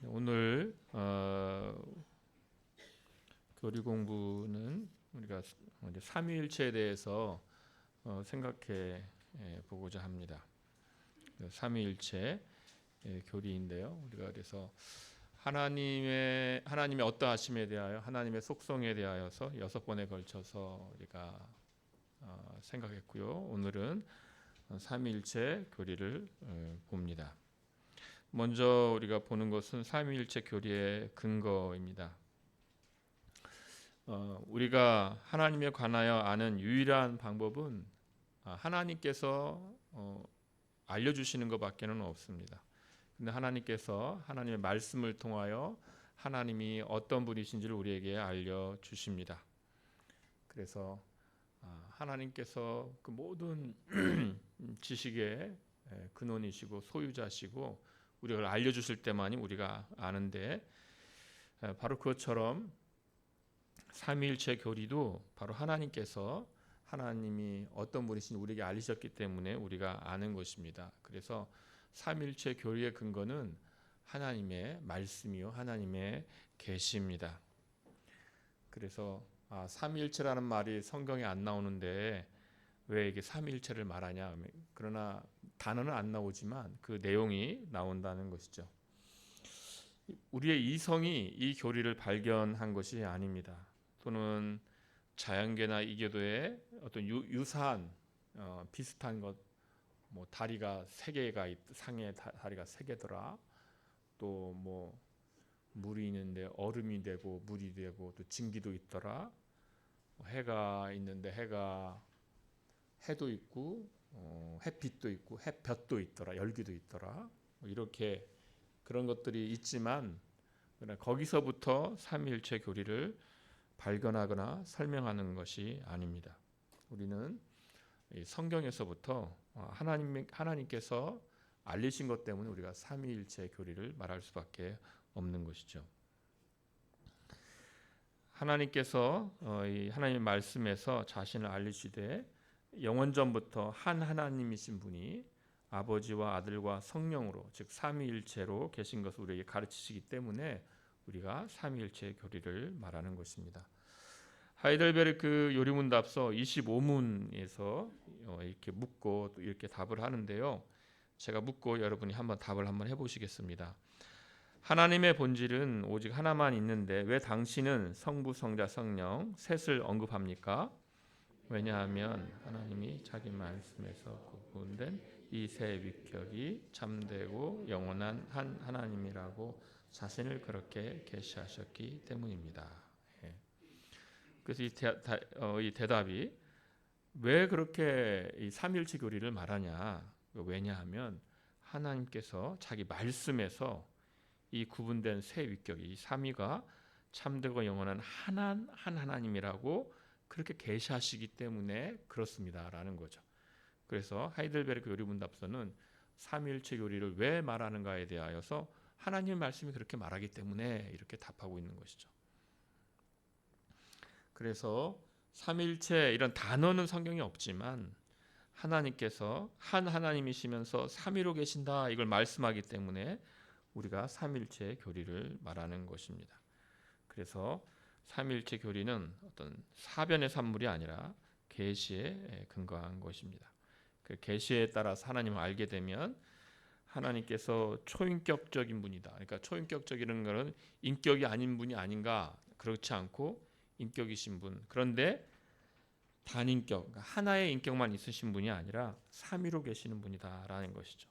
오늘 교리 공부는 우리가 이제 삼위일체에 대해서 생각해 보고자 합니다. 삼위일체 교리인데요. 우리가 그래서 하나님의 어떠하심에 대하여, 하나님의 속성에 대하여서 6번에 걸쳐서 우리가 생각했고요. 오늘은 삼위일체 교리를 봅니다. 먼저 우리가 보는 것은 삼위일체 교리의 근거입니다. 우리가 하나님에 관하여 아는 유일한 방법은 하나님께서 알려주시는 것밖에는 없습니다. 근데 하나님께서 하나님의 말씀을 통하여 하나님이 어떤 분이신지를 우리에게 알려주십니다. 그래서 하나님께서 그 모든 지식의 근원이시고 소유자시고 우리가 알려주실 때만이 우리가 아는데, 바로 그것처럼 삼위일체 교리도 바로 하나님이 어떤 분이신지 우리에게 알리셨기 때문에 우리가 아는 것입니다. 그래서 삼위일체 교리의 근거는 하나님의 말씀이요 하나님의 계시입니다. 그래서 삼위일체라는 말이 성경에 안 나오는데 왜 이게 삼위일체를 말하냐, 그러나 단어는 안 나오지만 그 내용이 나온다는 것이죠. 우리의 이성이 이 교리를 발견한 것이 아닙니다. 또는 자연계나 이교도의 어떤 유사한 비슷한 것, 뭐 다리가 3개가 상에 다리가 3개더라, 또 뭐 물이 있는데 얼음이 되고 물이 되고 또 증기도 있더라, 해가 있는데 해도 있고 햇빛도 있고 햇볕도 있더라, 열기도 있더라, 이렇게 그런 것들이 있지만 거기서부터 삼위일체 교리를 발견하거나 설명하는 것이 아닙니다. 우리는 성경에서부터 하나님께서 알리신 것 때문에 우리가 삼위일체 교리를 말할 수밖에 없는 것이죠. 하나님께서 하나님의 말씀에서 자신을 알리시되 영원전부터 한 하나님이신 분이 아버지와 아들과 성령으로, 즉 삼위일체로 계신 것을 우리에게 가르치시기 때문에 우리가 삼위일체 교리를 말하는 것입니다. 하이델베르크 요리문답서 25문에서 이렇게 묻고 또 이렇게 답을 하는데요. 제가 묻고 여러분이 답을 한번 해보시겠습니다. 하나님의 본질은 오직 하나만 있는데 왜 당신은 성부, 성자, 성령 셋을 언급합니까? 왜냐하면 하나님이 자기 말씀에서 구분된 이 세 위격이 참되고 영원한 한 하나님이라고 자신을 그렇게 계시하셨기 때문입니다. 그래서 이 대답이 왜 그렇게 이 삼위일체 교리를 말하냐? 왜냐하면 하나님께서 자기 말씀에서 이 구분된 세 위격, 이 삼위가 참되고 영원한 한 하나님이라고 그렇게 계시하시기 때문에 그렇습니다라는 거죠. 그래서 하이델베르크 요리문답서는 삼위일체 교리를 왜 말하는가에 대하여서 하나님의 말씀이 그렇게 말하기 때문에 이렇게 답하고 있는 것이죠. 그래서 삼위일체 이런 단어는 성경에 없지만 하나님께서 한 하나님이시면서 삼위로 계신다, 이걸 말씀하기 때문에 우리가 삼위일체 교리를 말하는 것입니다. 그래서 삼위일체 교리는 어떤 사변의 산물이 아니라 계시에 근거한 것입니다. 그 계시에 따라서 하나님을 알게 되면 하나님께서 초인격적인 분이다. 그러니까 초인격적이라는 것은 인격이 아닌 분이 아닌가, 그렇지 않고 인격이신 분. 그런데 단인격, 하나의 인격만 있으신 분이 아니라 삼위로 계시는 분이다라는 것이죠.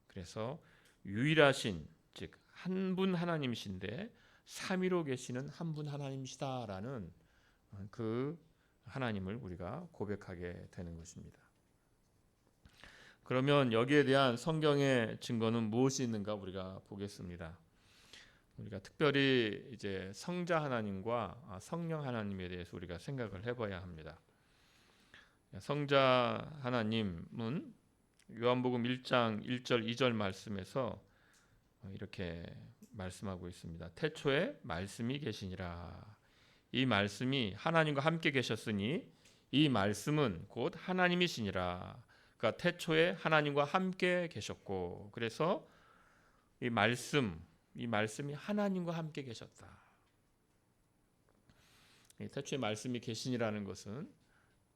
그래서 유일하신, 즉 한 분 하나님이신데 삼위로 계시는 한 분 하나님이시다라는 그 하나님을 우리가 고백하게 되는 것입니다. 그러면 여기에 대한 성경의 증거는 무엇이 있는가 우리가 보겠습니다. 우리가 특별히 이제 성자 하나님과 성령 하나님에 대해서 우리가 생각을 해봐야 합니다. 성자 하나님은 요한복음 1장 1절 2절 말씀에서 이렇게 말씀하고 있습니다. 태초에 말씀이 계시니라. 이 말씀이 하나님과 함께 계셨으니 이 말씀은 곧 하나님이시니라. 그러니까 태초에 하나님과 함께 계셨고, 그래서 이 말씀, 이 말씀이 하나님과 함께 계셨다. 태초에 말씀이 계시니라는 것은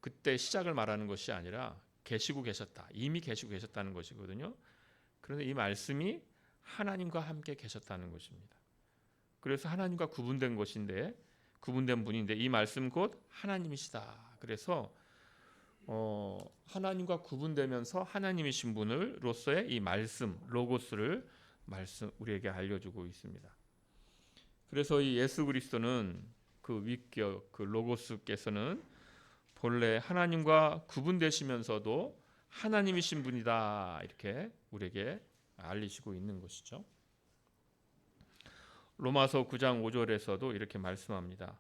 그때 시작을 말하는 것이 아니라 계시고 계셨다. 이미 계시고 계셨다는 것이거든요. 그런데 이 말씀이 하나님과 함께 계셨다는 것입니다. 그래서 하나님과 구분된 것인데, 구분된 분인데 이 말씀 곧 하나님이시다. 그래서 하나님과 구분되면서 하나님이신 분으로서의 이 말씀, 로고스를 우리에게 알려주고 있습니다. 그래서 이 예수 그리스도는 그 위격, 그 로고스께서는 본래 하나님과 구분되시면서도 하나님이신 분이다. 이렇게 우리에게 알리시고 있는 것이죠. 로마서 9장 5절에서도 이렇게 말씀합니다.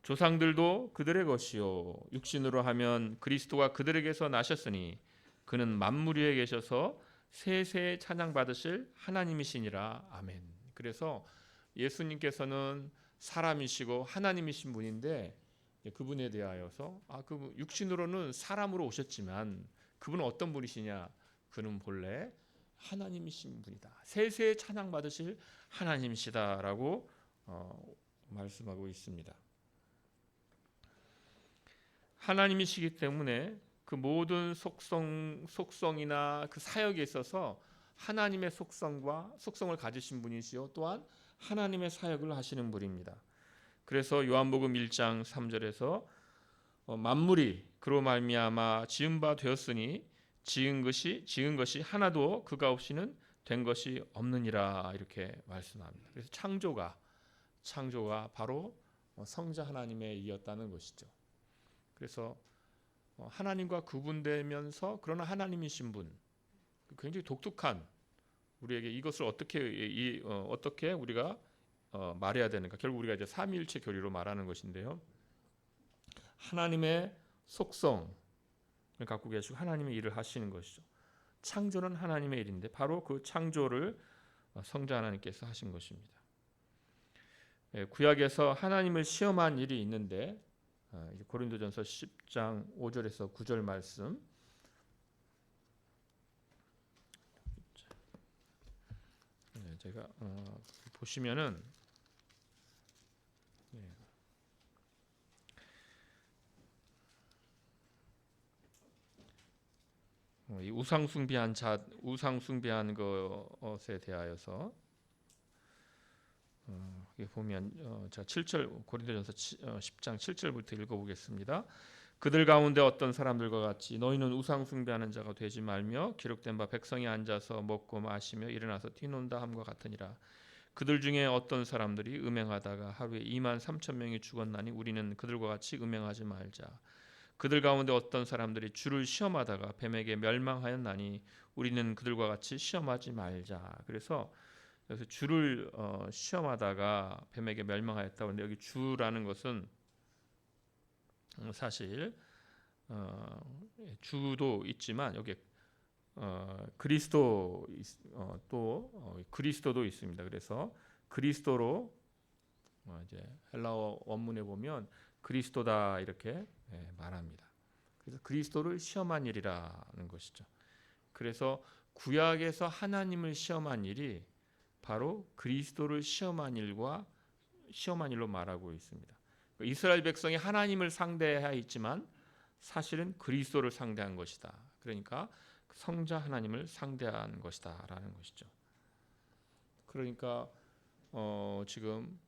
조상들도 그들의 것이요 육신으로 하면 그리스도가 그들에게서 나셨으니 그는 만물 위에 계셔서 세세 찬양 받으실 하나님이시니라. 아멘. 그래서 예수님께서는 사람이시고 하나님이신 분인데 그분에 대하여서 그 육신으로는 사람으로 오셨지만 그분은 어떤 분이시냐? 그는 본래 하나님이신 분이다. 세세 찬양 받으실 하나님이시다라고 말씀하고 있습니다. 하나님이시기 때문에 그 모든 속성이나 그 사역에 있어서 하나님의 속성을 가지신 분이시요 또한 하나님의 사역을 하시는 분입니다. 그래서 요한복음 1장 3절에서 만물이 그로 말미암아 지은 바 되었으니 지은 것이 하나도 그가 없이는 된 것이 없느니라 이렇게 말씀합니다. 그래서 창조가 바로 성자 하나님에 이었다는 것이죠. 그래서 하나님과 구분되면서 그러나 하나님이신 분, 굉장히 독특한 우리에게 이것을 어떻게 우리가 말해야 되는가? 결국 우리가 이제 삼위일체 교리로 말하는 것인데요. 하나님의 속성을 갖고 계시고 하나님의 일을 하시는 것이죠. 창조는 하나님의 일인데 바로 그 창조를 성자 하나님께서 하신 것입니다. 구약에서 하나님을 시험한 일이 있는데 고린도전서 10장 5절에서 9절 말씀 제가 보시면은 이 우상 숭배한 것에 대하여서 여기 보면 제가 7절 고린도전서 10장 7절부터 읽어보겠습니다. 그들 가운데 어떤 사람들과 같이 너희는 우상 숭배하는 자가 되지 말며 기록된 바 백성이 앉아서 먹고 마시며 일어나서 뛰논다 함과 같으니라. 그들 중에 어떤 사람들이 음행하다가 하루에 2만 3천 명이 죽었나니 우리는 그들과 같이 음행하지 말자. 그들 가운데 어떤 사람들이 주를 시험하다가 뱀에게 멸망하였나니 우리는 그들과 같이 시험하지 말자. 그래서 여기서 주를 시험하다가 뱀에게 멸망하였다고 하는데 여기 주라는 것은 사실 주도 있지만 여기 그리스도도 있습니다. 그래서 그리스도로 이제 헬라어 원문에 보면 그리스도다 이렇게 말합니다. 그래서 그리스도를 시험한 일이라는 것이죠. 그래서 구약에서 하나님을 시험한 일이 바로 그리스도를 시험한 일로 말하고 있습니다. 이스라엘 백성이 하나님을 상대해야 있지만 사실은 그리스도를 상대한 것이다. 그러니까 성자 하나님을 상대한 것이다라는 것이죠. 그러니까 지금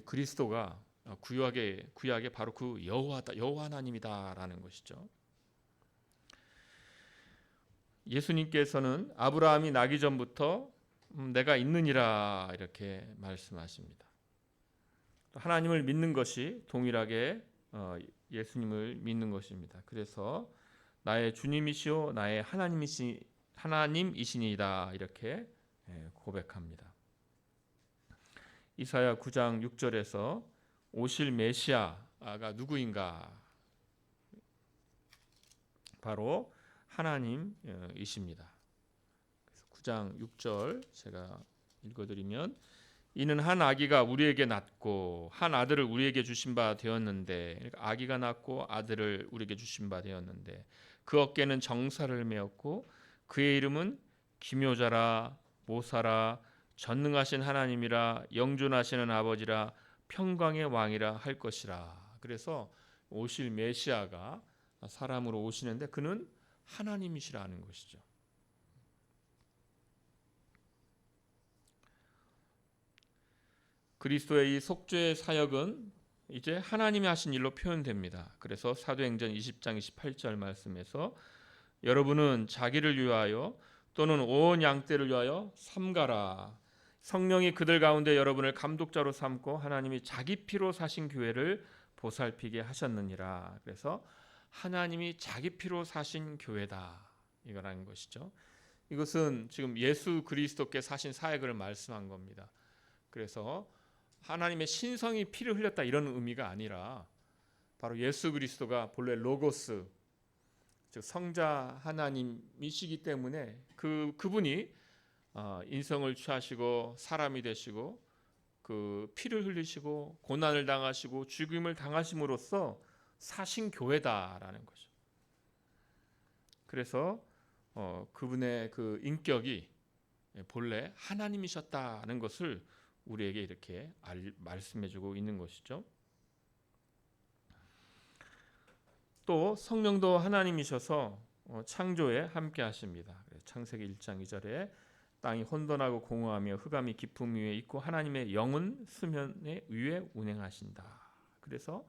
그리스도가 구약에 바로 그 여호와 하나님이다라는 것이죠. 예수님께서는 아브라함이 나기 전부터 내가 있느니라 이렇게 말씀하십니다. 하나님을 믿는 것이 동일하게 예수님을 믿는 것입니다. 그래서 나의 주님이시오 나의 하나님이시니이다 이렇게 고백합니다. 이사야 9장 6절에서 오실 메시아가 누구인가? 바로 하나님이십니다. 9장 6절 제가 읽어드리면 이는 한 아기가 우리에게 낳고 한 아들을 우리에게 주신 바 되었는데 그러니까 아기가 낳고 아들을 우리에게 주신 바 되었는데 그 어깨는 정사를 메었고 그의 이름은 기묘자라 모사라 전능하신 하나님이라 영존하시는 아버지라 평강의 왕이라 할 것이라. 그래서 오실 메시아가 사람으로 오시는데 그는 하나님이시라는 것이죠. 그리스도의 이 속죄의 사역은 이제 하나님이 하신 일로 표현됩니다. 그래서 사도행전 20장 28절 말씀에서 여러분은 자기를 위하여 또는 온 양떼를 위하여 삼가라. 성령이 그들 가운데 여러분을 감독자로 삼고 하나님이 자기 피로 사신 교회를 보살피게 하셨느니라. 그래서 하나님이 자기 피로 사신 교회다. 이거라는 것이죠. 이것은 지금 예수 그리스도께 사신 사역을 말씀한 겁니다. 그래서 하나님의 신성이 피를 흘렸다 이런 의미가 아니라 바로 예수 그리스도가 본래 로고스, 즉 성자 하나님이시기 때문에 그분이 인성을 취하시고 사람이 되시고 그 피를 흘리시고 고난을 당하시고 죽임을 당하심으로써 사신 교회다라는 거죠. 그래서 그분의 그 인격이 본래 하나님이셨다는 것을 우리에게 이렇게 말씀해주고 있는 것이죠. 또 성령도 하나님이셔서 창조에 함께 하십니다. 창세기 1장 2절에 땅이 혼돈하고 공허하며 흑암이 깊음 위에 있고 하나님의 영은 수면의 위에 운행하신다. 그래서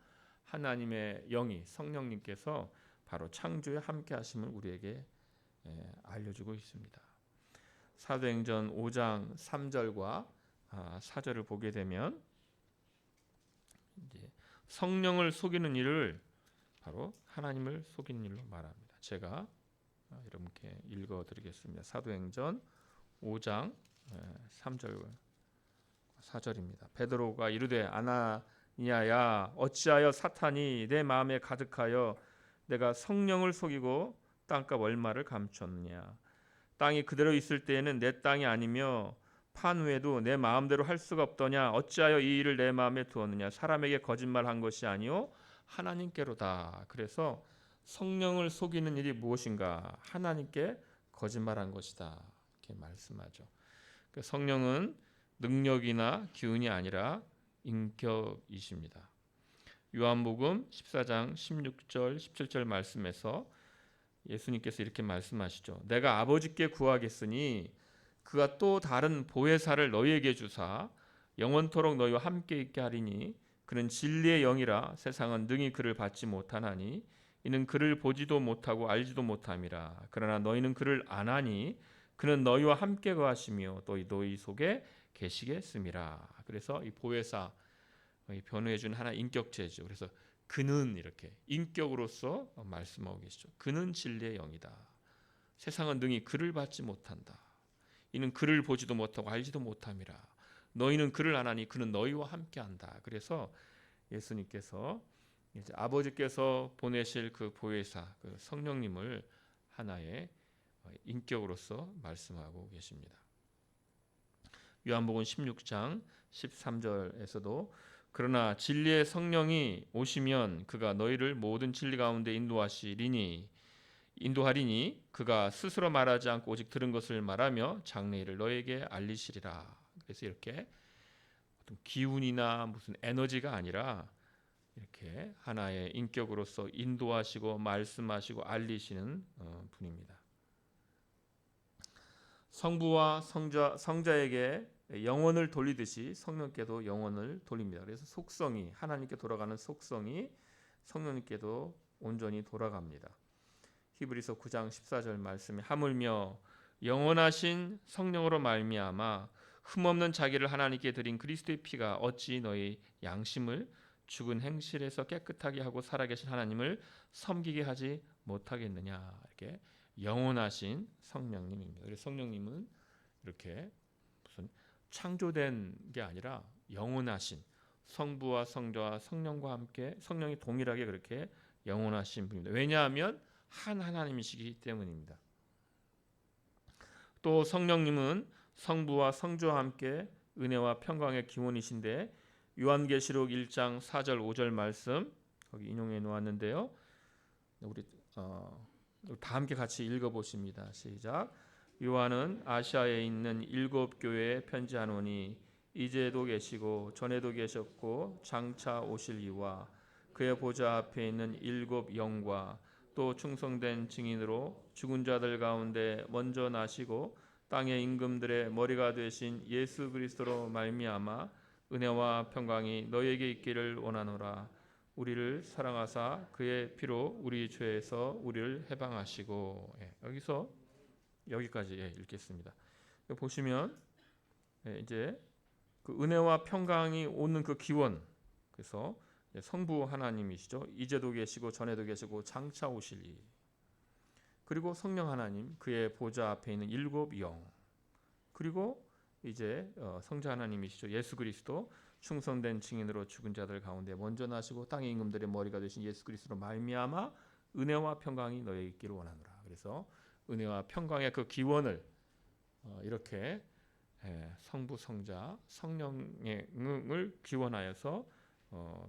하나님의 영이 성령님께서 바로 창조에 함께 하심을 우리에게 알려주고 있습니다. 사도행전 5장 3절과 4절을 보게 되면 이제 성령을 속이는 일을 바로 하나님을 속이는 일로 말합니다. 제가 여러분께 읽어드리겠습니다. 사도행전 5장 3절 4절입니다. 베드로가 이르되 아나니아야 어찌하여 사탄이 내 마음에 가득하여 내가 성령을 속이고 땅값 얼마를 감췄느냐. 땅이 그대로 있을 때에는 내 땅이 아니며 판 후에도 내 마음대로 할 수가 없더냐. 어찌하여 이 일을 내 마음에 두었느냐. 사람에게 거짓말한 것이 아니요 하나님께로다. 그래서 성령을 속이는 일이 무엇인가? 하나님께 거짓말한 것이다. 이렇게 말씀하죠. 성령은 능력이나 기운이 아니라 인격이십니다. 요한복음 14장 16절 17절 말씀에서 예수님께서 이렇게 말씀하시죠. 내가 아버지께 구하겠으니 그가 또 다른 보혜사를 너희에게 주사 영원토록 너희와 함께 있게 하리니 그는 진리의 영이라 세상은 능히 그를 받지 못하나니 이는 그를 보지도 못하고 알지도 못함이라. 그러나 너희는 그를 아나니 그는 너희와 함께 거하시며 또 너희 속에 계시겠음이라. 그래서 이 보혜사 변호해 준 하나 인격체죠. 그래서 그는 이렇게 인격으로서 말씀하고 계시죠. 그는 진리의 영이다. 세상은 능히 그를 받지 못한다. 이는 그를 보지도 못하고 알지도 못함이라. 너희는 그를 아나니 그는 너희와 함께한다. 그래서 예수님께서 이제 아버지께서 보내실 그 보혜사, 그 성령님을 하나의 인격으로서 말씀하고 계십니다. 요한복음 16장 13절에서도 그러나 진리의 성령이 오시면 그가 너희를 모든 진리 가운데 인도하리니 그가 스스로 말하지 않고 오직 들은 것을 말하며 장래일을 너희에게 알리시리라. 그래서 이렇게 어떤 기운이나 무슨 에너지가 아니라 이렇게 하나의 인격으로서 인도하시고 말씀하시고 알리시는 분입니다. 성부와 성자에게 영혼을 돌리듯이 성령께도 영혼을 돌립니다. 그래서 속성이 하나님께 돌아가는 속성이 성령님께도 온전히 돌아갑니다. 히브리서 9장 14절 말씀에 하물며 영원하신 성령으로 말미암아 흠없는 자기를 하나님께 드린 그리스도의 피가 어찌 너희 양심을 죽은 행실에서 깨끗하게 하고 살아계신 하나님을 섬기게 하지 못하겠느냐. 이렇게 영원하신 성령님입니다. 그래서 성령님은 이렇게 무슨 창조된 게 아니라 영원하신 성부와 성자와 성령과 함께 성령이 동일하게 그렇게 영원하신 분입니다. 왜냐하면 한 하나님이시기 때문입니다. 또 성령님은 성부와 성자와 함께 은혜와 평강의 기원이신데 요한계시록 1장 4절 5절 말씀 거기 인용해 놓았는데요. 우리 다 함께 같이 읽어보십니다. 시작. 요한은 아시아에 있는 7교회에 편지하노니 이제도 계시고 전에도 계셨고 장차 오실 이와 그의 보좌 앞에 있는 7 영과 또 충성된 증인으로 죽은 자들 가운데 먼저 나시고 땅의 임금들의 머리가 되신 예수 그리스도로 말미암아 은혜와 평강이 너희에게 있기를 원하노라. 우리를 사랑하사 그의 피로 우리 죄에서 우리를 해방하시고. 여기서 여기까지 읽겠습니다. 보시면 이제 그 은혜와 평강이 오는 그 기원, 그래서 성부 하나님이시죠. 이제도 계시고 전에도 계시고 장차 오실 이. 그리고 성령 하나님, 그의 보좌 앞에 있는 7 영. 그리고 이제 성자 하나님이시죠. 예수 그리스도, 충성된 증인으로 죽은 자들 가운데 먼저 나시고 땅의 임금들의 머리가 되신 예수 그리스도로 말미암아 은혜와 평강이 너희에게 있기를 원하노라. 그래서 은혜와 평강의 그 기원을 이렇게 성부, 성자, 성령을 기원하여서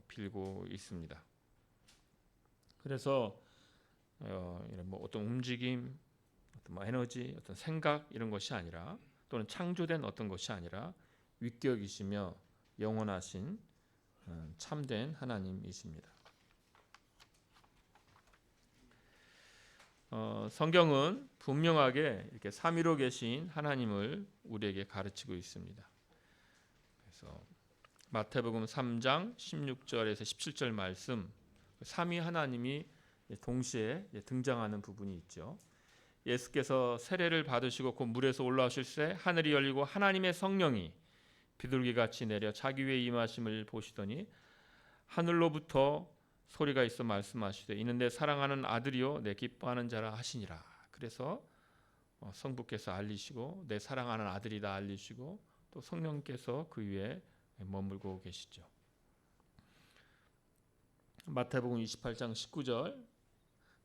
빌고 있습니다. 그래서 이런 뭐 어떤 움직임, 어떤 뭐 에너지, 어떤 생각 이런 것이 아니라, 또는 창조된 어떤 것이 아니라 위격이시며 영원하신 참된 하나님이십니다. 성경은 분명하게 이렇게 삼위로 계신 하나님을 우리에게 가르치고 있습니다. 그래서 마태복음 3장 16절에서 17절 말씀, 삼위 하나님이 동시에 등장하는 부분이 있죠. 예수께서 세례를 받으시고 곧 물에서 올라오실 때 하늘이 열리고 하나님의 성령이 비둘기같이 내려 자기 위에 임하심을 보시더니 하늘로부터 소리가 있어 말씀하시되 이는 내 사랑하는 아들이요 내 기뻐하는 자라 하시니라. 그래서 성부께서 알리시고 내 사랑하는 아들이다 알리시고 또 성령께서 그 위에 머물고 계시죠. 마태복음 28장 19절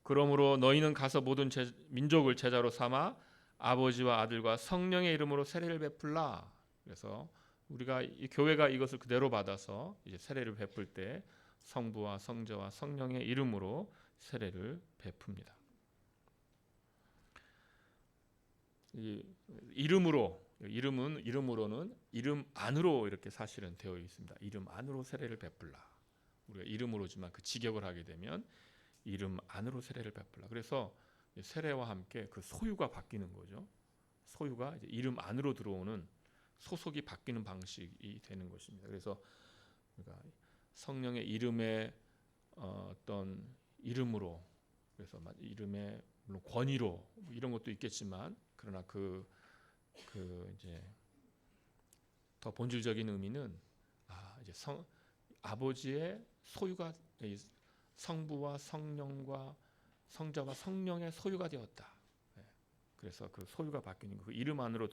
그러므로 너희는 가서 모든 민족을 제자로 삼아 아버지와 아들과 성령의 이름으로 세례를 베풀라. 그래서 우리가 이 교회가 이것을 그대로 받아서 이제 세례를 베풀 때 성부와 성자와 성령의 이름으로 세례를 베풉니다. 이 이름으로는 이름 안으로 이렇게 사실은 되어 있습니다. 이름 안으로 세례를 베풀라. 우리가 이름으로지만 그 직역을 하게 되면 이름 안으로 세례를 베풀라. 그래서 세례와 함께 그 소유가 바뀌는 거죠. 소유가 이제 이름 안으로 들어오는 소속이 바뀌는 방식이 되는 것입니다. 그래서 우리가 성령의 이름의 어떤 이름으로, 그래서 이름의 물론 권위로 이런 것도 있겠지만, 그러나 그 이제 더 본질적인 의미는 이제 아버지의 소유가 성부와 성령과 성자와 성령의 소유가 되었다. 그래서 그 소유가 바뀌는 그 이름 안으로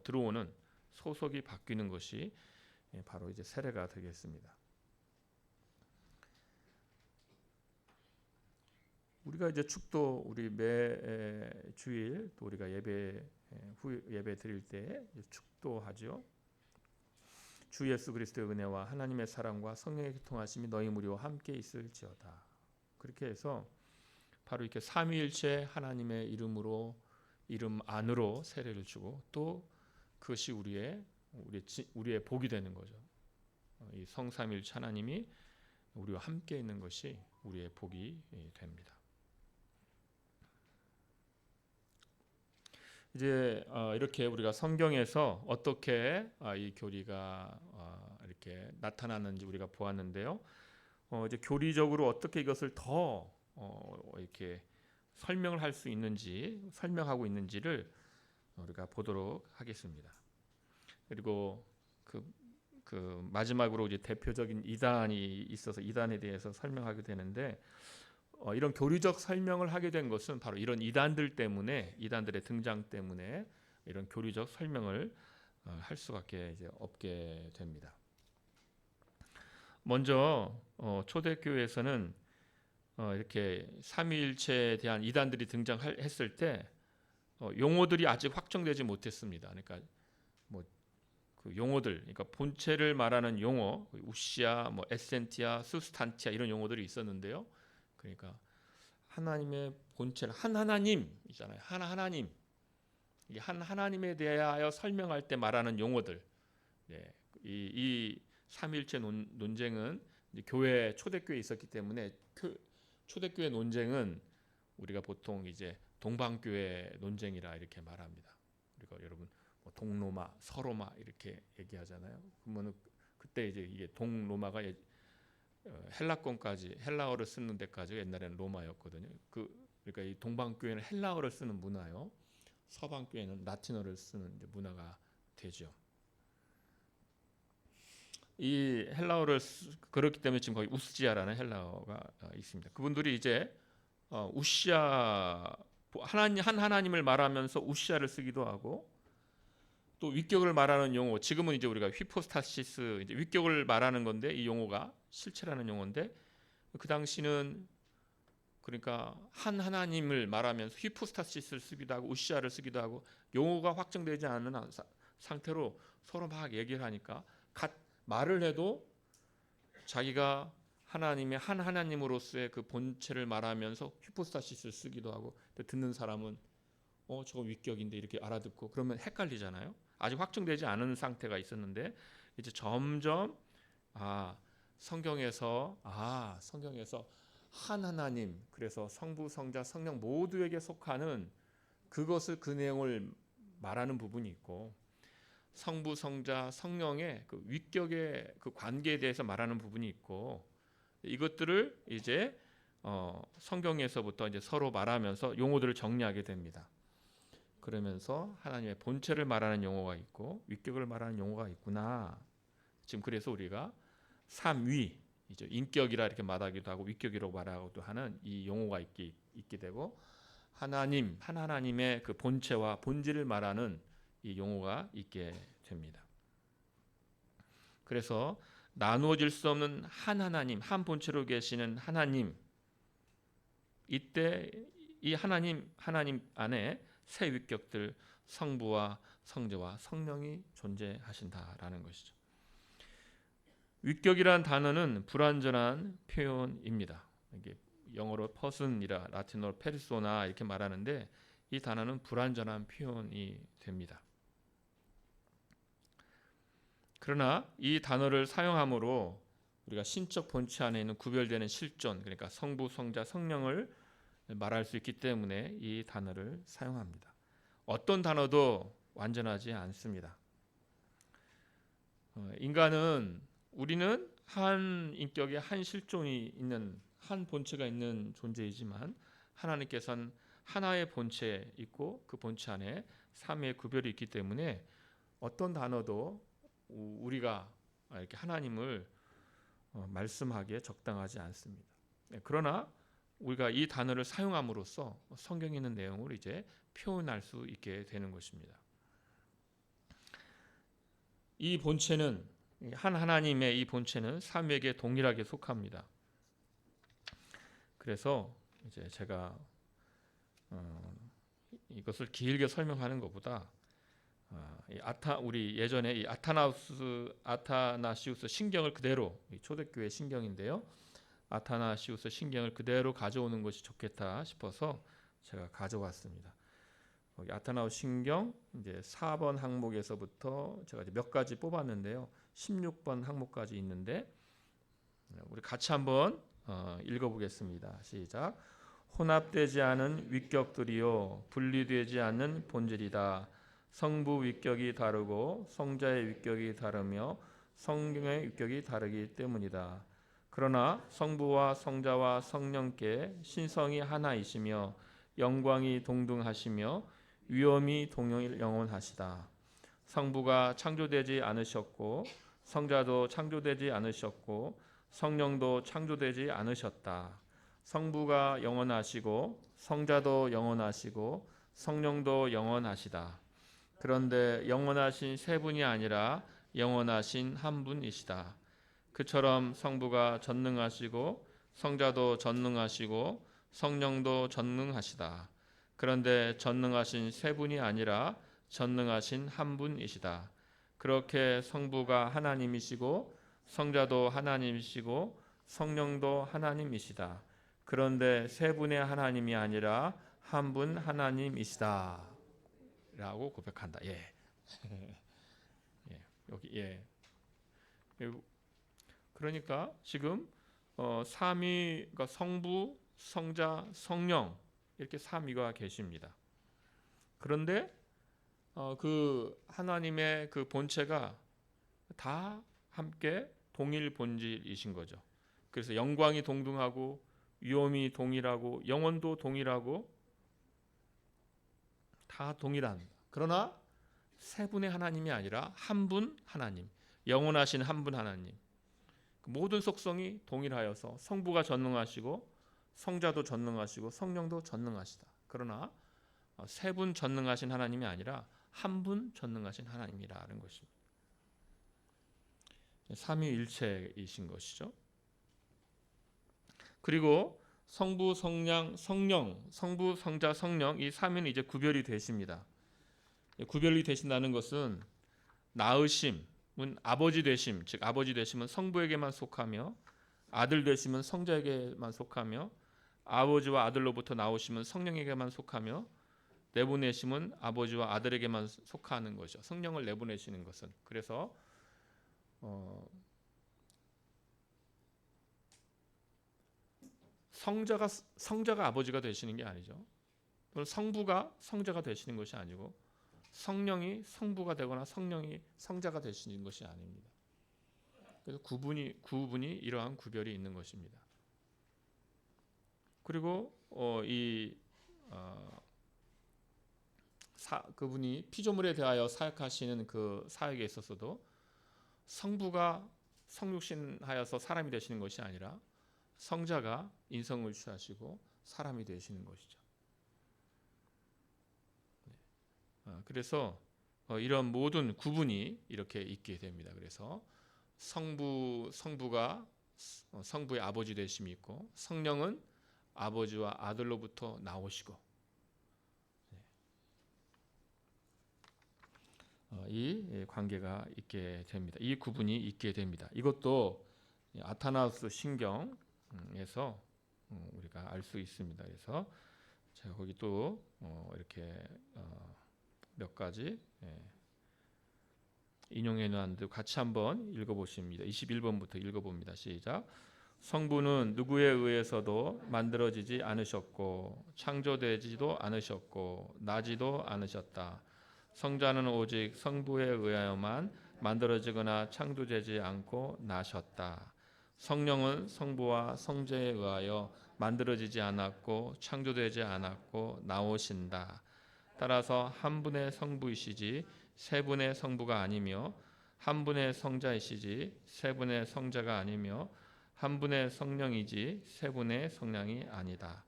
들어오는 소속이 바뀌는 것이 바로 이제 세례가 되겠습니다. 우리가 이제 축도 우리 매 주일 또 우리가 예배 드릴 때 축도하죠. 주 예수 그리스도의 은혜와 하나님의 사랑과 성령의 교통하심이 너희 무리와 함께 있을지어다. 그렇게 해서 바로 이렇게 삼위일체 하나님의 이름으로 이름 안으로 세례를 주고 또 그것이 우리의 복이 되는 거죠. 이 성삼위일체 하나님이 우리와 함께 있는 것이 우리의 복이 됩니다. 이제 이렇게 우리가 성경에서 어떻게 이 교리가 이렇게 나타나는지 우리가 보았는데요. 이제 교리적으로 어떻게 이것을 더 이렇게 설명을 할 수 있는지, 설명하고 있는지를 우리가 보도록 하겠습니다. 그리고 그 마지막으로 이제 대표적인 이단이 있어서 이단에 대해서 설명하게 되는데, 이런 교리적 설명을 하게 된 것은 바로 이런 이단들 때문에, 이단들의 등장 때문에 이런 교리적 설명을 할 수밖에 이제 없게 됩니다. 먼저 초대교회에서는 이렇게 삼위일체에 대한 이단들이 등장했을 때 용어들이 아직 확정되지 못했습니다. 그러니까 뭐 그 용어들, 그러니까 본체를 말하는 용어, 우시아, 뭐 에센티아, 수스탄티아 이런 용어들이 있었는데요. 그러니까 하나님의 본체는 한 하나님이잖아요. 하나님. 이게 한 하나님에 대하여 설명할 때 말하는 용어들. 네, 이 삼위일체 논쟁은 교회 초대교회에 있었기 때문에 초대교회 논쟁은 우리가 보통 이제 동방교회 논쟁이라 이렇게 말합니다. 그리고 여러분 뭐 동로마, 서로마 이렇게 얘기하잖아요. 그러면 그때 이제 이게 동로마가 헬라권까지 헬라어를 쓰는 데까지 옛날에는 로마였거든요. 그러니까 이 동방교회는 헬라어를 쓰는 문화요. 서방교회는 라틴어를 쓰는 문화가 되죠. 이 헬라어를 그렇기 때문에 지금 거기 우스지아라는 헬라어가 있습니다. 그분들이 이제 우시아 한 하나님을 말하면서 우시아를 쓰기도 하고 또 위격을 말하는 용어 지금은 이제 우리가 휘포스타시스 이제 위격을 말하는 건데 이 용어가 실체라는 용어인데 그 당시는 그러니까 한 하나님을 말하면서 휘포스타시스를 쓰기도 하고 우시아를 쓰기도 하고 용어가 확정되지 않은 상태로 서로 막 얘기를 하니까 말을 해도 자기가 하나님의 한 하나님으로서의 그 본체를 말하면서 휘포스타시스를 쓰기도 하고 듣는 사람은 저거 위격인데 이렇게 알아듣고 그러면 헷갈리잖아요. 아직 확정되지 않은 상태가 있었는데 이제 점점 성경에서 한 하나님 그래서 성부 성자 성령 모두에게 속하는 그것을 그 내용을 말하는 부분이 있고 성부 성자 성령의 그 위격의 그 관계에 대해서 말하는 부분이 있고 이것들을 이제 성경에서부터 이제 서로 말하면서 용어들을 정리하게 됩니다. 그러면서 하나님의 본체를 말하는 용어가 있고 위격을 말하는 용어가 있구나. 지금 그래서 우리가 삼위, 이제 인격이라 이렇게 말하기도 하고 위격이라고 말하기도 하는 이 용어가 있게 되고 하나님, 한 하나님의 그 본체와 본질을 말하는 이 용어가 있게 됩니다. 그래서 나누어질 수 없는 한 하나님, 한 본체로 계시는 하나님. 이때 이 하나님 안에 세 위격들 성부와 성자와 성령이 존재하신다라는 것이죠. 위격이란 단어는 불완전한 표현입니다. 이게 영어로 person이라 라틴어로 persona 이렇게 말하는데 이 단어는 불완전한 표현이 됩니다. 그러나 이 단어를 사용함으로 우리가 신적 본체 안에 있는 구별되는 실존, 그러니까 성부, 성자, 성령을 말할 수 있기 때문에 이 단어를 사용합니다. 어떤 단어도 완전하지 않습니다. 우리는 한 인격에 한 실존이 있는 한 본체가 있는 존재이지만 하나님께서는 하나의 본체 있고 그 본체 안에 삼위의 구별이 있기 때문에 어떤 단어도 우리가 이렇게 하나님을 말씀하기에 적당하지 않습니다. 그러나 우리가 이 단어를 사용함으로써 성경에 있는 내용을 이제 표현할 수 있게 되는 것입니다. 이 본체는 한 하나님의 이 본체는 삼위에게 동일하게 속합니다. 그래서 이제 제가 이것을 길게 설명하는 것보다 우리 예전에 이 아타나시우스 신경을 그대로 초대교회 신경인데요. 아타나시우스 신경을 그대로 가져오는 것이 좋겠다 싶어서 제가 가져왔습니다. 아타나우스 신경 이제 4번 항목에서부터 제가 이제 몇 가지 뽑았는데요. 16번 항목까지 있는데 우리 같이 한번 읽어보겠습니다. 시작. 혼합되지 않은 위격들이요 분리되지 않는 본질이다. 성부 위격이 다르고 성자의 위격이 다르며 성령의 위격이 다르기 때문이다. 그러나 성부와 성자와 성령께 신성이 하나이시며 영광이 동등하시며 위엄이 영원하시다. 성부가 창조되지 않으셨고 성자도 창조되지 않으셨고 성령도 창조되지 않으셨다. 성부가 영원하시고 성자도 영원하시고 성령도 영원하시다. 그런데 영원하신 세 분이 아니라 영원하신 한 분이시다. 그처럼 성부가 전능하시고 성자도 전능하시고 성령도 전능하시다. 그런데 전능하신 세 분이 아니라 전능하신 한 분이시다. 그렇게 성부가 하나님이시고 성자도 하나님이시고 성령도 하나님이시다. 그런데 세 분의 하나님이 아니라 한 분 하나님이시다. 하나님이라고 고백한다. 예. 예. 여기 예. 그러니까 지금 삼위가 성부, 성자, 성령 이렇게 삼위가 계십니다. 그런데 그 하나님의 그 본체가 다 함께 동일 본질이신 거죠. 그래서 영광이 동등하고 위엄이 동일하고 영원도 동일하고 다 동일한. 그러나 세 분의 하나님이 아니라 한 분 하나님, 영원하신 한 분 하나님. 모든 속성이 동일하여서 성부가 전능하시고 성자도 전능하시고 성령도 전능하시다. 그러나 세 분 전능하신 하나님이 아니라 한 분 전능하신 하나님이라는 것입니다. 삼위일체이신 것이죠. 그리고 성부, 성령, 성부, 성자, 성령 이 삼위는 이제 구별이 되십니다. 구별이 되신다는 것은 낳으심은 아버지 되심, 즉 아버지 되심은 성부에게만 속하며 아들 되심은 성자에게만 속하며 아버지와 아들로부터 나오심은 성령에게만 속하며 내보내심은 아버지와 아들에게만 속하는 것이죠. 성령을 내보내시는 것은. 그래서 성자가 아버지가 되시는 게 아니죠. 또는 성부가 성자가 되시는 것이 아니고 성령이 성부가 되거나 성령이 성자가 되시는 것이 아닙니다. 그래서 구분이 이러한 구별이 있는 것입니다. 그리고 그분이 피조물에 대하여 사역하시는 그 사역에 있어서도 성부가 성육신하여서 사람이 되시는 것이 아니라 성자가 인성을 취하시고 사람이 되시는 것이죠. 그래서 이런 모든 구분이 이렇게 있게 됩니다. 그래서 성부가 성부의 아버지 되심이 있고 성령은 아버지와 아들로부터 나오시고 이 관계가 있게 됩니다. 이 구분이 있게 됩니다. 이것도 아타나우스 신경에서 우리가 알 수 있습니다. 그래서 제가 거기 또 이렇게 몇 가지 인용해 놓았는데 같이 한번 읽어보십니다. 21번부터 읽어봅니다. 시작. 성부는 누구에 의해서도 만들어지지 않으셨고 창조되지도 않으셨고 나지도 않으셨다. 성자는 오직 성부에 의하여만 만들어지거나 창조되지 않고 나셨다. 성령은 성부와 성자에 의하여 만들어지지 않았고 창조되지 않았고 나오신다. 따라서 한 분의 성부이시지 세 분의 성부가 아니며 한 분의 성자이시지 세 분의 성자가 아니며 한 분의 성령이지 세 분의 성령이 아니다.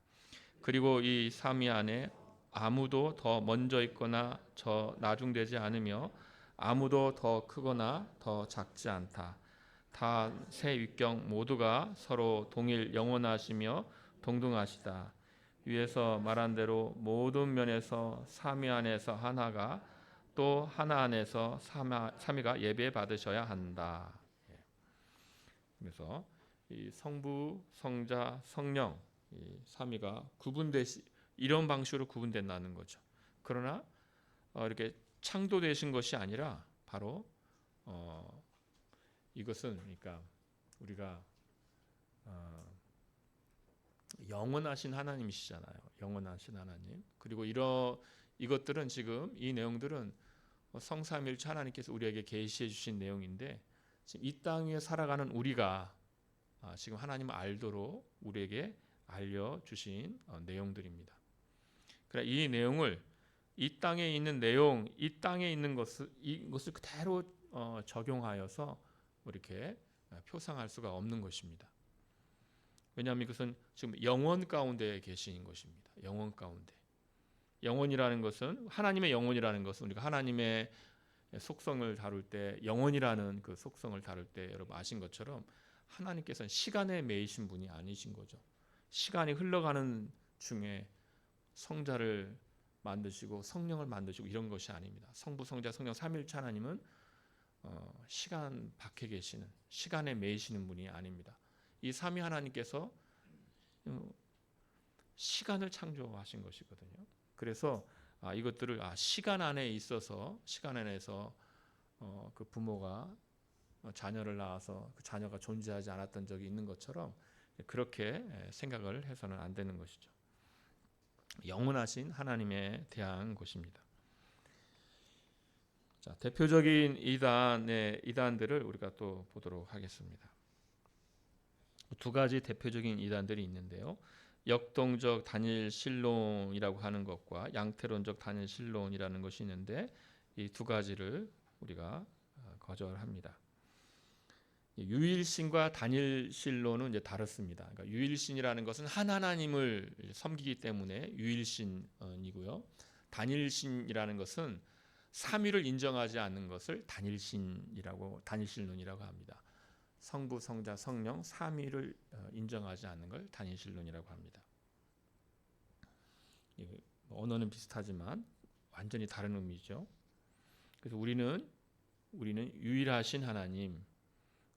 그리고 이 삼위 안에 아무도 더 먼저 있거나 더 나중되지 않으며 아무도 더 크거나 더 작지 않다. 다 세 윗경 모두가 서로 동일 영원하시며 동등하시다. 위에서 말한 대로 모든 면에서 삼위 안에서 하나가 또 하나 안에서 삼위가 예배 받으셔야 한다. 그래서 이 성부, 성자, 성령 이 삼위가 이런 방식으로 구분된다는 거죠. 그러나 이렇게 창조되신 것이 아니라 바로 이것은 그러니까 우리가 영원하신 하나님이시잖아요. 영원하신 하나님. 그리고 이것들은 지금 이 내용들은 성삼일체 하나님께서 우리에게 계시해 주신 내용인데 지금 이 땅 위에 살아가는 우리가 지금 하나님을 알도록 우리에게 알려주신 내용들입니다. 그러나 이 내용을 이 땅에 있는 내용, 이 땅에 있는 이것을 그대로 적용하여서 이렇게 표상할 수가 없는 것입니다. 왜냐하면 이것은 지금 영원 가운데 계신 것입니다. 영원 가운데. 영원이라는 것은 하나님의 영원이라는 것은 우리가 하나님의 속성을 다룰 때 영원이라는 그 속성을 다룰 때 여러분 아신 것처럼 하나님께서는 시간에 매이신 분이 아니신 거죠. 시간이 흘러가는 중에 성자를 만드시고 성령을 만드시고 이런 것이 아닙니다. 성부, 성자, 성령 삼위일체 하나님은 시간 밖에 계시는 시간에 매이시는 분이 아닙니다. 이 삼위 하나님께서 시간을 창조하신 것이거든요. 그래서 이것들을 시간 안에 있어서 시간 안에서 그 부모가 자녀를 낳아서 그 자녀가 존재하지 않았던 적이 있는 것처럼 그렇게 생각을 해서는 안 되는 것이죠. 영원하신 하나님에 대한 것입니다. 자, 대표적인 이단들을 우리가 또 보도록 하겠습니다. 두 가지 대표적인 이단들이 있는데요. 역동적 단일 신론이라고 하는 것과 양태론적 단일 신론이라는 것이 있는데 이 두 가지를 우리가 거절합니다. 유일신과 단일 신론은 이제 다릅니다. 그러니까 유일신이라는 것은 한 하나님을 섬기기 때문에 유일신이고요. 단일신이라는 것은 삼위를 인정하지 않는 것을 단일신론이라고 합니다. 성부, 성자, 성령 삼위를 인정하지 않는 걸 단일신론이라고 합니다. 언어는 비슷하지만 완전히 다른 의미죠. 그래서 우리는 유일하신 하나님,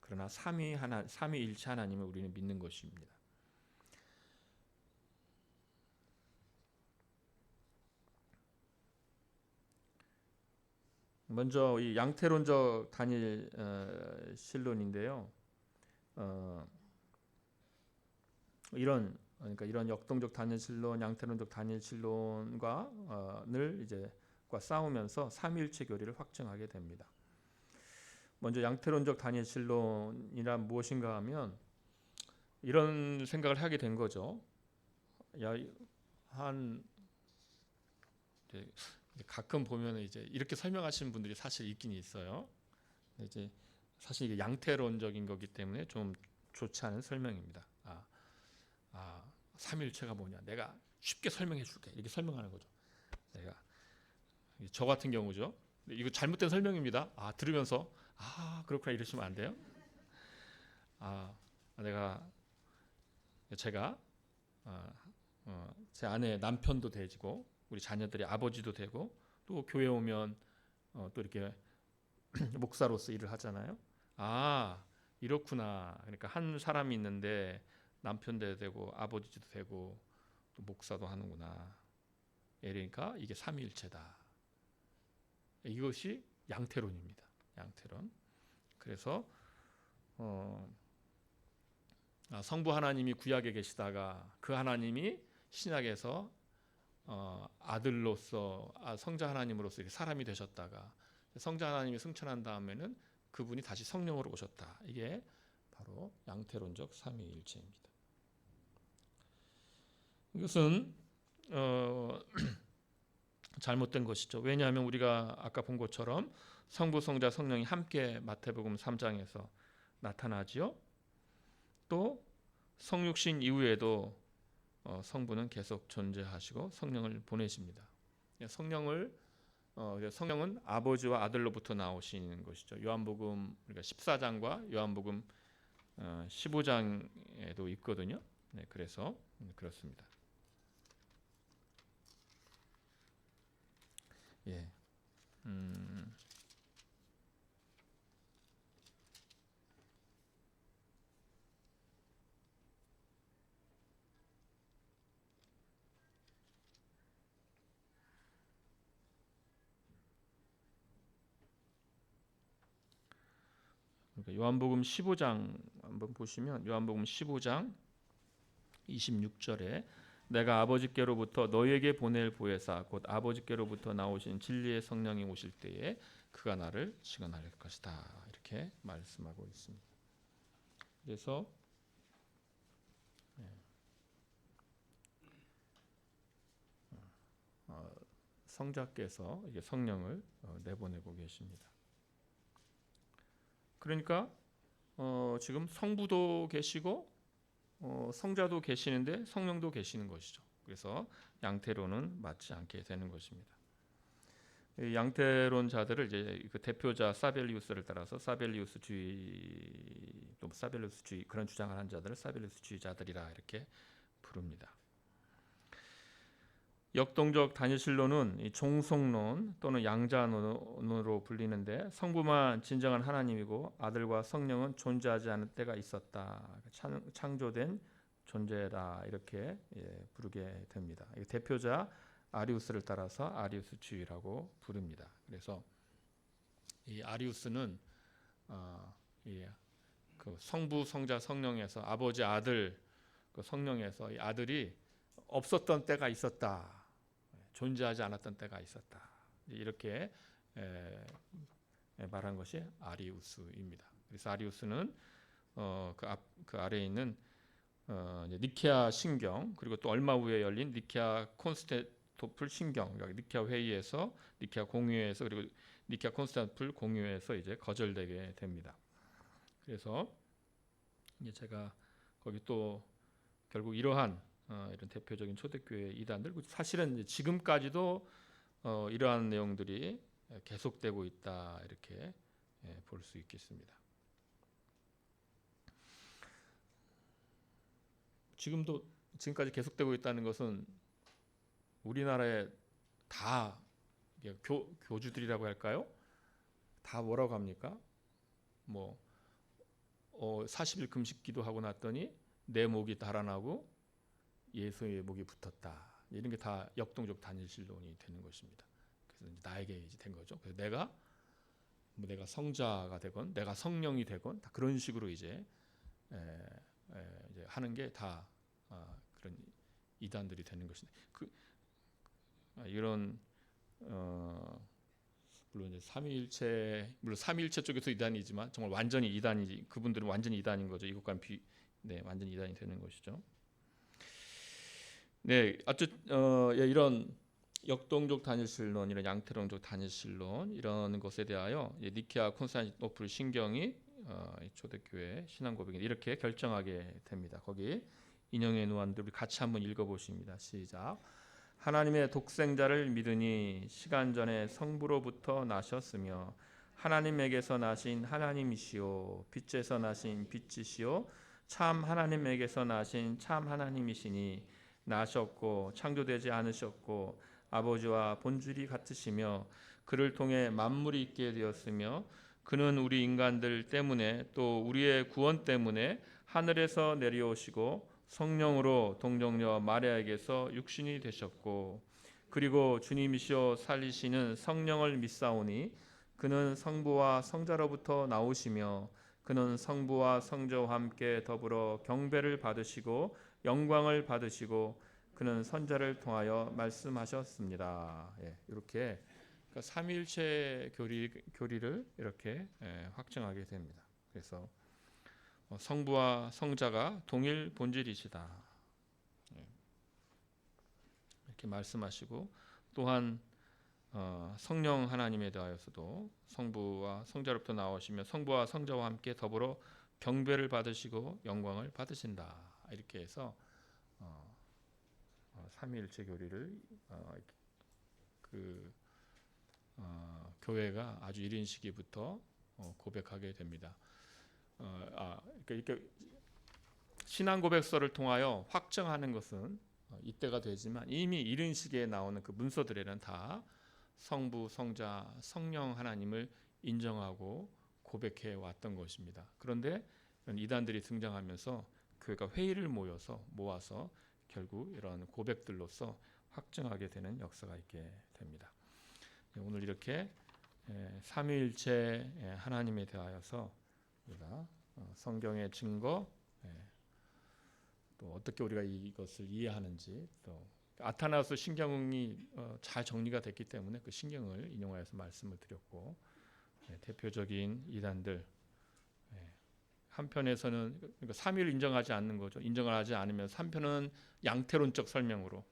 그러나 삼위일체 하나님을 우리는 믿는 것입니다. 먼저 이 양태론적 단일 신론인데요. 이런 역동적 단일 신론, 양태론적 단일 신론과 싸우면서 삼위일체 교리를 확증하게 됩니다. 먼저 양태론적 단일 신론이란 무엇인가 하면 이런 생각을 하게 된 거죠. 가끔 보면 이제 이렇게 설명하시는 분들이 사실 있긴 있어요. 이제 사실 이게 양태론적인 거기 때문에 좀 좋지 않은 설명입니다. 삼일체가 뭐냐? 내가 쉽게 설명해 줄게. 이렇게 설명하는 거죠. 저 같은 경우죠. 이거 잘못된 설명입니다. 들으면서 그렇구나 이러시면 안 돼요. 제가 제 아내 남편도 되고 우리 자녀들이 아버지도 되고 또 교회 오면 또 이렇게 목사로서 일을 하잖아요. 이렇구나. 그러니까 한 사람이 있는데 남편도 되고 아버지도 되고 또 목사도 하는구나. 그러니까 이게 삼위일체다. 이것이 양태론입니다. 양태론. 그래서 성부 하나님이 구약에 계시다가 그 하나님이 신약에서 아들로서 성자 하나님으로서 사람이 되셨다가 성자 하나님이 승천한 다음에는 그분이 다시 성령으로 오셨다. 이게 바로 양태론적 삼위일체입니다. 이것은 잘못된 것이죠. 왜냐하면 우리가 아까 본 것처럼 성부, 성자, 성령이 함께 마태복음 3장에서 나타나지요. 또 성육신 이후에도 성부는 계속 존재하시고 성령을 보내십니다. 성령은 아버지와 아들로부터 나오시는 것이죠. 요한복음 14장과 요한복음 15장에도 있거든요. 그래서 그렇습니다. 요한복음 15장 한번 보시면 요한복음 15장 26절에 내가 아버지께로부터 너희에게 보낼 보혜사 곧 아버지께로부터 나오신 진리의 성령이 오실 때에 그가 나를 증언할 것이다. 이렇게 말씀하고 있습니다. 그래서 성자께서 이게 성령을 내보내고 계십니다. 그러니까 지금 성부도 계시고 성자도 계시는데 성령도 계시는 것이죠. 그래서 양태론은 맞지 않게 되는 것입니다. 양태론자들을 이제 그 대표자 사벨리우스를 따라서 사벨리우스주의 그런 주장을 한 자들을 사벨리우스주의자들이라 이렇게 부릅니다. 역동적 단일신론은 종속론 또는 양자론으로 불리는데 성부만 진정한 하나님이고 아들과 성령은 존재하지 않을 때가 있었다. 창조된 존재다 이렇게 부르게 됩니다. 대표자 아리우스를 따라서 아리우스주의라고 부릅니다. 그래서 이 아리우스는 그 성부, 성자, 성령에서 아버지, 아들, 그 성령에서 이 아들이 없었던 때가 있었다, 존재하지 않았던 때가 있었다, 이렇게 말한 것이 아리우스입니다. 그래서 아리우스는 그 아래에 있는 니케아 신경, 그리고 또 얼마 후에 열린 니케아 콘스탄티노플 신경, 니케아 회의에서, 니케아 공의회에서, 그리고 니케아 콘스탄티노플 공의회에서 이제 거절되게 됩니다. 그래서 이제 제가 거기 또 결국 이러한 이런 대표적인 초대교회 이단들, 사실은 이제 지금까지도 이러한 내용들이 계속되고 있다, 이렇게 볼 수 있겠습니다. 지금까지 계속되고 있다는 것은 우리나라에 다 교주들이라고 할까요? 다 뭐라고 합니까? 40일 금식 기도하고 났더니 내 목이 달아나고 예수의 목이 붙었다, 이런 게 다 역동적 단일신론이 되는 것입니다. 그래서 이제 나에게 이제 된 거죠. 그래서 내가 성자가 되건 내가 성령이 되건 다 그런 식으로 이제 하는 게 다 그런 이단들이 되는 것인데, 이런 물론 이제 삼위일체 쪽에서 이단이지만 정말 완전히 이단이지, 그분들은 완전히 이단인 거죠. 이것과는 완전히 이단이 되는 것이죠. 네, 이런 역동적 단일신론, 이런 양태론적 단일신론, 이런 것에 대하여 니케아 콘스탄티노플 신경이 초대교회 신앙 고백에 이렇게 결정하게 됩니다. 거기 인용해 놓았는데 우리 같이 한번 읽어보십니다. 시작. 하나님의 독생자를 믿으니 시간 전에 성부로부터 나셨으며 하나님에게서 나신 하나님이시요 빛에서 나신 빛이시요 참 하나님에게서 나신 참 하나님이시니 나셨고 창조되지 않으셨고 아버지와 본질이 같으시며 그를 통해 만물이 있게 되었으며 그는 우리 인간들 때문에 또 우리의 구원 때문에 하늘에서 내려오시고 성령으로 동정녀 마리아에게서 육신이 되셨고 그리고 주님이시여 살리시는 성령을 믿사오니 그는 성부와 성자로부터 나오시며 그는 성부와 성자와 함께 더불어 경배를 받으시고 영광을 받으시고 그는 선자를 통하여 말씀하셨습니다. 이렇게 삼위일체 교리를 이렇게 확정하게 됩니다. 그래서 성부와 성자가 동일 본질이시다, 이렇게 말씀하시고, 또한 성령 하나님에 대하여서도 성부와 성자로부터 나오시며 성부와 성자와 함께 더불어 경배를 받으시고 영광을 받으신다, 이렇게 해서 삼위일체 교리를 교회가 아주 이른 시기부터 고백하게 됩니다. 이렇게 신앙 고백서를 통하여 확정하는 것은 이때가 되지만 이미 이른 시기에 나오는 그 문서들에는 다 성부, 성자, 성령 하나님을 인정하고 고백해 왔던 것입니다. 그런데 이단들이 등장하면서 교회가 회의를 모아서 결국 이러한 고백들로서 확정하게 되는 역사가 있게 됩니다. 오늘 이렇게 삼위일체 하나님에 대하여서 우리가 성경의 증거, 또 어떻게 우리가 이것을 이해하는지, 또 아타나우스 신경이 잘 정리가 됐기 때문에 그 신경을 인용하여서 말씀을 드렸고, 대표적인 이단들, 한편에서는 그러니까 삼위를 인정하지 않는 거죠. 인정을 하지 않으면 한편은 양태론적 설명으로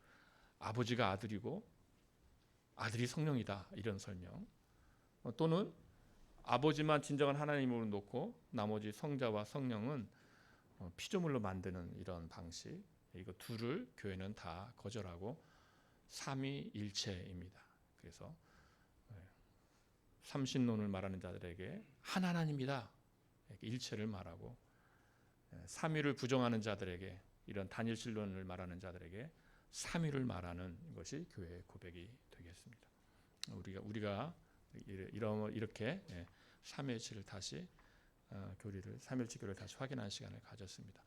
아버지가 아들이고 아들이 성령이다, 이런 설명, 또는 아버지만 진정한 하나님으로 놓고 나머지 성자와 성령은 피조물로 만드는 이런 방식, 이거 둘을 교회는 다 거절하고 삼위일체입니다. 그래서 삼신론을 말하는 자들에게 한 하나님이다, 일체를 말하고, 삼위를 부정하는 자들에게, 이런 단일신론을 말하는 자들에게 삼위를 말하는 것이 교회의 고백이 되겠습니다. 우리가 이렇게 삼위일체를 다시 삼위일체 교리를 다시 확인하는 시간을 가졌습니다.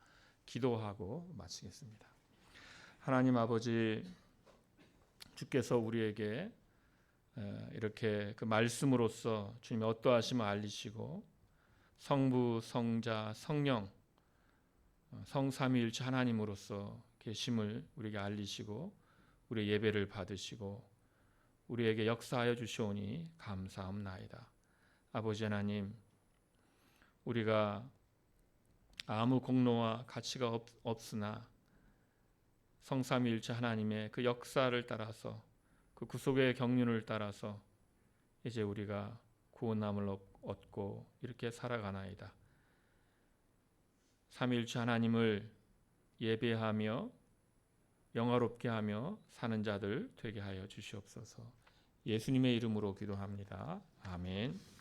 기도하고 마치겠습니다. 하나님 아버지, 주께서 우리에게 이렇게 그 말씀으로써 주님의 어떠하심을 알리시고 성부, 성자, 성령 성삼위일체 하나님으로서 계심을 우리에게 알리시고 우리의 예배를 받으시고 우리에게 역사하여 주시오니 감사합나이다. 아버지 하나님, 우리가 아무 공로와 가치가 없으나 성삼위일체 하나님의 그 역사를 따라서 그 구속의 경륜을 따라서 이제 우리가 구원함을 얻고 이렇게 살아가나이다. 삼위일체 하나님을 예배하며 영화롭게 하며 사는 자들 되게 하여 주시옵소서. 예수님의 이름으로 기도합니다. 아멘.